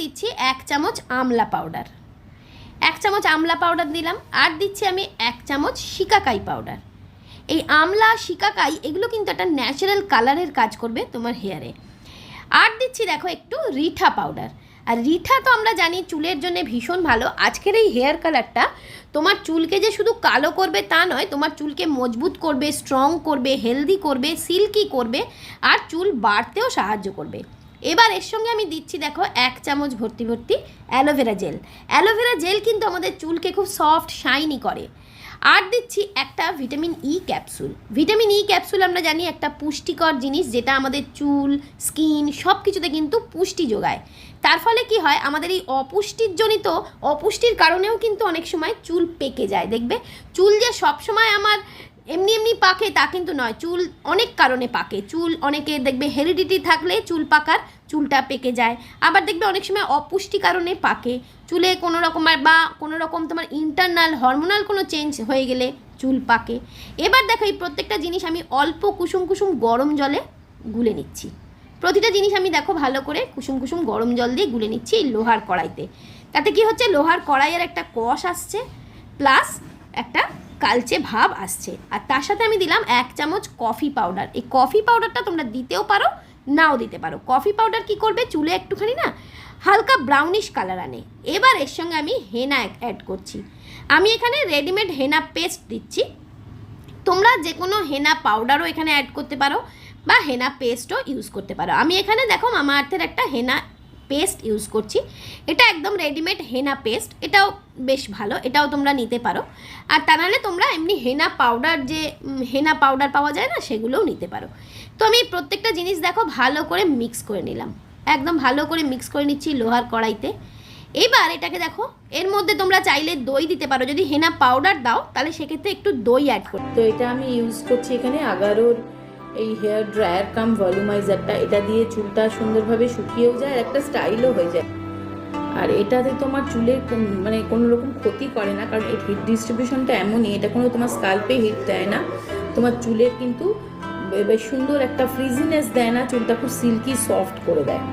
দিচ্ছি 1 চামচ আমলা পাউডার, 1 চামচ আমলা পাউডার দিলাম। আর দিচ্ছি আমি 1 চামচ শিকাকাই পাউডার। এই আমলা শিকাকাই এগুলো কিন্তু একটা ন্যাচারাল কালারের কাজ করবে তোমার হেয়ারে। আর দিচ্ছি দেখো একটু রিঠা পাউডার। আর রিঠা তো আমরা জানি চুলের জন্য ভীষণ ভালো। আজকের এই হেয়ার কালারটা তোমার চুলকে যে শুধু কালো করবে তা নয়, তোমার চুলকে মজবুত করবে, স্ট্রং করবে, হেলদি করবে, সিল্কি করবে, আর চুল বাড়তেও সাহায্য করবে। এবার এর সঙ্গে আমি দিচ্ছি দেখো 1 চামচ ভর্তি ভর্তি অ্যালোভেরা জেল। অ্যালোভেরা জেল কিন্তু আমাদের চুলকে খুব সফট শাইনি করে। আর দিচ্ছি একটা vitamin E capsule. Vitamin E capsule আমরা জানি একটা পুষ্টিকর জিনিস, যেটা আমাদের চুল, স্কিন সব কিছুতে কিন্তু পুষ্টি যোগায়। তার ফলে কি হয়, আমাদের এই অপুষ্টির কারণেও কিন্তু অনেক সময় চুল পেকে যায়। দেখবে চুল যে সব সময় আমার এমনি এমনি পাকে তা কিন্তু নয়, চুল অনেক কারণে পাকে। চুল অনেকে দেখবে হেরিডিটি থাকলে চুলটা পেকে যায়। আবার দেখবে অনেক সময় অপুষ্টি কারণে পাকে, চুলে কোনো রকম তোমার ইন্টারনাল হরমোনাল কোনো চেঞ্জ হয়ে গেলে চুল পাকে। এবার দেখো এই প্রত্যেকটা জিনিস আমি অল্প কুসুম কুসুম গরম জলে গুলে নিচ্ছি। প্রতিটা জিনিস আমি দেখো ভালো করে কুসুম কুসুম গরম জল দিয়ে গুলে নিচ্ছি এই লোহার কড়াইতে। তাতে কি হচ্ছে, লোহার কড়াইয়ের একটা কষ আসছে, প্লাস একটা কালচে ভাব আসছে। আর তার সাথে আমি দিলাম 1 চামচ কফি পাউডার। এই কফি পাউডারটা তোমরা দিতেও পারো, নাও দিতে পারো। কফি পাউডার কি করবে, চুলে একটুখানি না হালকা ব্রাউনিশ কালার আনে। এবার এর সঙ্গে আমি হেনা অ্যাড করছি। আমি এখানে রেডিমেড হেনা পেস্ট দিচ্ছি। তোমরা যে কোনো হেনা পাউডারও এখানে অ্যাড করতে পারো বা হেনা পেস্টও ইউজ করতে পারো। আমি এখানে দেখো মামা আর্থের একটা হেনা পেস্ট ইউজ করছি। এটা একদম রেডিমেড হেনা পেস্ট, এটাও বেশ ভালো, এটাও তোমরা নিতে পারো। আর তা নাহলে তোমরা এমনি হেনা পাউডার পাওয়া যায় না, সেগুলোও নিতে পারো। তো আমি প্রত্যেকটা জিনিস দেখো ভালো করে মিক্স করে নিলাম, একদম ভালো করে মিক্স করে নিচ্ছি লোহার কড়াইতে। এবার এটাকে দেখো, এর মধ্যে তোমরা চাইলে দই দিতে পারো। যদি হেনা পাউডার দাও তাহলে সেক্ষেত্রে একটু দই অ্যাড করো। তো এটা আমি ইউজ করছি এখানে আগারোর এই হেয়ার ড্রায়ার কাম ভলিউমাইজারটা। এটা দিয়ে চুলটা সুন্দরভাবে শুকিয়েও যায় আর একটা স্টাইলও হয়ে যায়। আর এটাতে তোমার চুলের মানে কোনো রকম ক্ষতি করে না, কারণ এর হিট ডিস্ট্রিবিউশনটা এমনই, এটা কোনো তোমার স্কাল্পে হিট দেয় না, তোমার চুলের কিন্তু বেশ সুন্দর একটা ফ্রিজিনেস দেয় না, চুলটা খুব সিল্কি সফট করে দেয়।